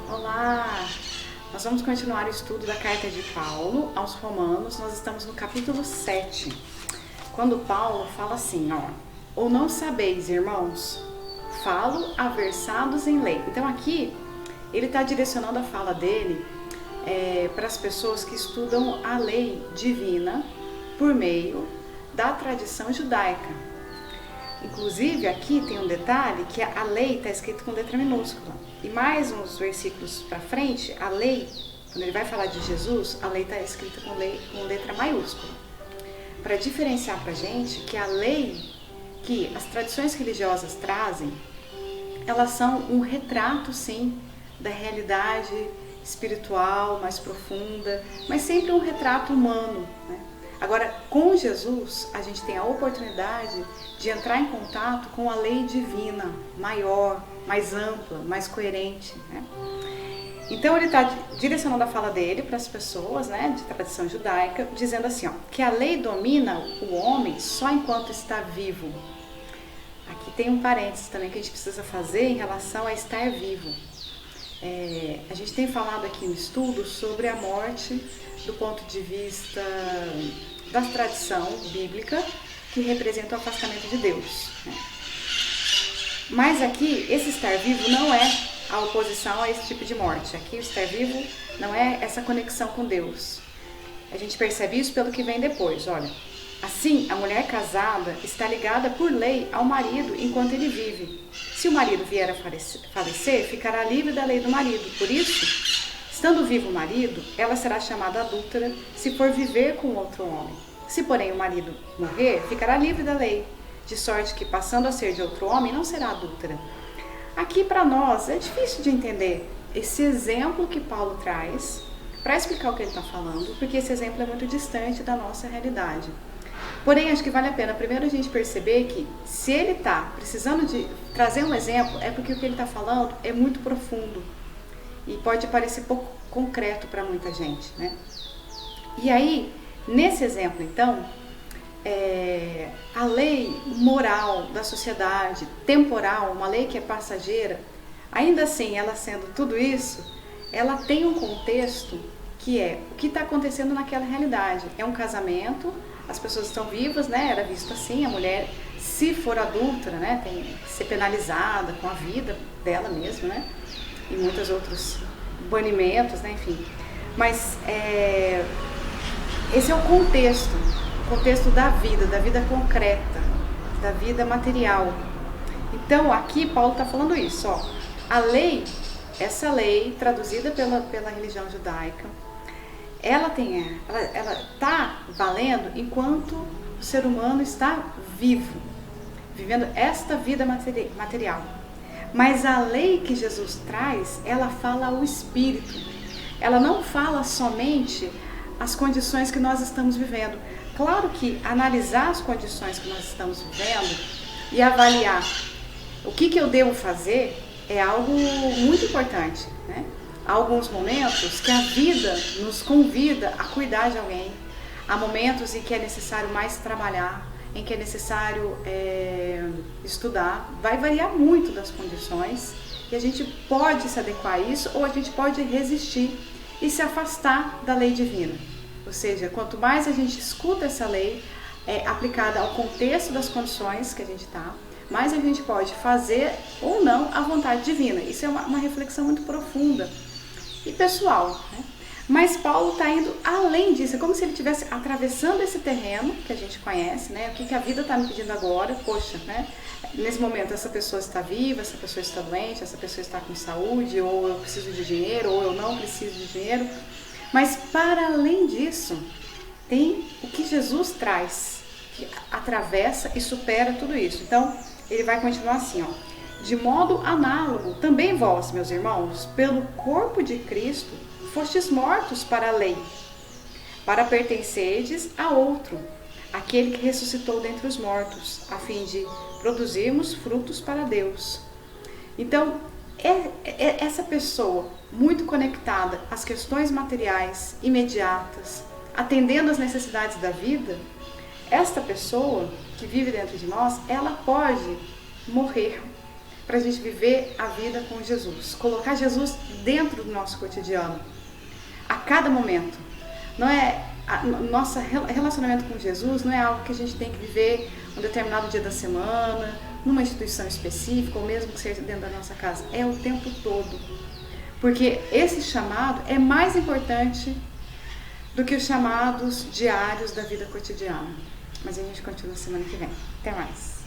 Olá! Nós vamos continuar o estudo da carta de Paulo aos Romanos. Nós estamos no capítulo 7, quando Paulo fala assim, ou não sabeis, irmãos, falo a versados em lei. Então aqui ele está direcionando a fala dele para as pessoas que estudam a lei divina por meio da tradição judaica. Inclusive aqui tem um detalhe que a lei está escrito com letra minúscula. E mais uns versículos para frente, a lei, quando ele vai falar de Jesus, a lei está escrita com letra maiúscula. Para diferenciar para a gente que a lei que as tradições religiosas trazem, elas são um retrato, sim, da realidade espiritual mais profunda, mas sempre um retrato humano, né? Agora, com Jesus, a gente tem a oportunidade de entrar em contato com a lei divina, maior, mais ampla, mais coerente, né? Então, ele está direcionando a fala dele para as pessoas, né, de tradição judaica, dizendo assim, que a lei domina o homem só enquanto está vivo. Aqui tem um parênteses também que a gente precisa fazer em relação a estar vivo. A gente tem falado aqui no estudo sobre a morte do ponto de vista da tradição bíblica, que representa o afastamento de Deus, né? Mas aqui, esse estar vivo não é a oposição a esse tipo de morte. Aqui o estar vivo não é essa conexão com Deus. A gente percebe isso pelo que vem depois, olha. Assim, a mulher casada está ligada por lei ao marido enquanto ele vive. Se o marido vier a falecer, ficará livre da lei do marido. Por isso, estando vivo o marido, ela será chamada adúltera se for viver com outro homem. Se, porém, o marido morrer, ficará livre da lei, de sorte que, passando a ser de outro homem, não será adúltera. Aqui, para nós, é difícil de entender esse exemplo que Paulo traz para explicar o que ele está falando, porque esse exemplo é muito distante da nossa realidade. Porém, acho que vale a pena primeiro a gente perceber que se ele está precisando de trazer um exemplo, é porque o que ele está falando é muito profundo e pode parecer pouco concreto para muita gente, né? E aí, nesse exemplo, então, a lei moral da sociedade, temporal, uma lei que é passageira, ainda assim, ela sendo tudo isso, ela tem um contexto que é o que está acontecendo naquela realidade. É um casamento, as pessoas estão vivas, né? Era visto assim, a mulher, se for adúltera, né, tem que ser penalizada com a vida dela mesma, né? E muitos outros banimentos, né? Enfim. Mas esse é o contexto da vida concreta, da vida material. Então, aqui Paulo está falando isso, a lei, essa lei traduzida pela religião judaica, ela está valendo enquanto o ser humano está vivo, vivendo esta vida material. Mas a lei que Jesus traz, ela fala ao espírito. Ela não fala somente as condições que nós estamos vivendo. Claro que analisar as condições que nós estamos vivendo e avaliar o que eu devo fazer é algo muito importante, né? Há alguns momentos que a vida nos convida a cuidar de alguém. Há momentos em que é necessário mais trabalhar, em que é necessário estudar. Vai variar muito das condições e a gente pode se adequar a isso ou a gente pode resistir e se afastar da lei divina. Ou seja, quanto mais a gente escuta essa lei aplicada ao contexto das condições que a gente está, mais a gente pode fazer ou não a vontade divina. Isso é uma reflexão muito profunda e pessoal, né? Mas Paulo está indo além disso, é como se ele estivesse atravessando esse terreno que a gente conhece, né? O que a vida está me pedindo agora, poxa, né? Nesse momento essa pessoa está viva, essa pessoa está doente, essa pessoa está com saúde, ou eu preciso de dinheiro, ou eu não preciso de dinheiro. Mas para além disso, tem o que Jesus traz, que atravessa e supera tudo isso. Então, ele vai continuar assim, de modo análogo, também vós, meus irmãos, pelo corpo de Cristo, fostes mortos para a lei, para pertencerdes a outro, aquele que ressuscitou dentre os mortos, a fim de produzirmos frutos para Deus. Então, essa pessoa muito conectada às questões materiais imediatas, atendendo às necessidades da vida, esta pessoa que vive dentro de nós, ela pode morrer para a gente viver a vida com Jesus, colocar Jesus dentro do nosso cotidiano, a cada momento. Não é nosso relacionamento com Jesus não é algo que a gente tem que viver um determinado dia da semana, numa instituição específica, ou mesmo que seja dentro da nossa casa. É o tempo todo. Porque esse chamado é mais importante do que os chamados diários da vida cotidiana. Mas a gente continua semana que vem. Até mais.